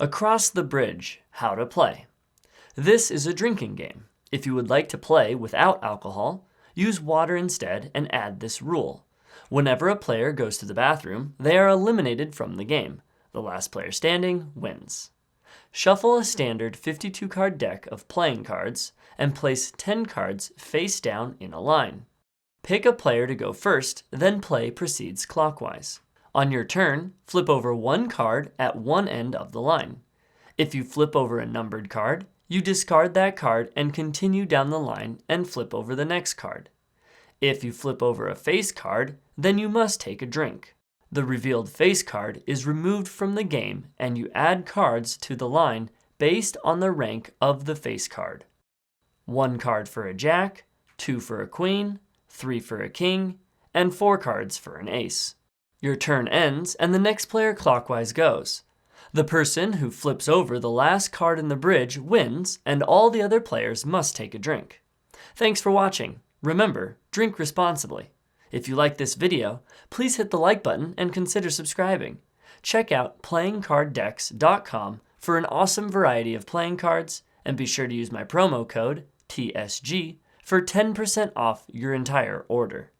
Across the bridge, how to play. This is a drinking game. If you would like to play without alcohol, use water instead and add this rule. Whenever a player goes to the bathroom, they are eliminated from the game. The last player standing wins. Shuffle a standard 52-card deck of playing cards and place 10 cards face down in a line. Pick a player to go first, then play proceeds clockwise. On your turn, flip over one card at one end of the line. If you flip over a numbered card, you discard that card and continue down the line and flip over the next card. If you flip over a face card, then you must take a drink. The revealed face card is removed from the game and you add cards to the line based on the rank of the face card. 1 card for a jack, 2 for a queen, 3 for a king, and 4 cards for an ace. Your turn ends and the next player clockwise goes. The person who flips over the last card in the bridge wins, and all the other players must take a drink. Thanks for watching. Remember, drink responsibly. If you like this video, please hit the like button and consider subscribing. Check out playingcarddecks.com for an awesome variety of playing cards, and be sure to use my promo code TSG for 10% off your entire order.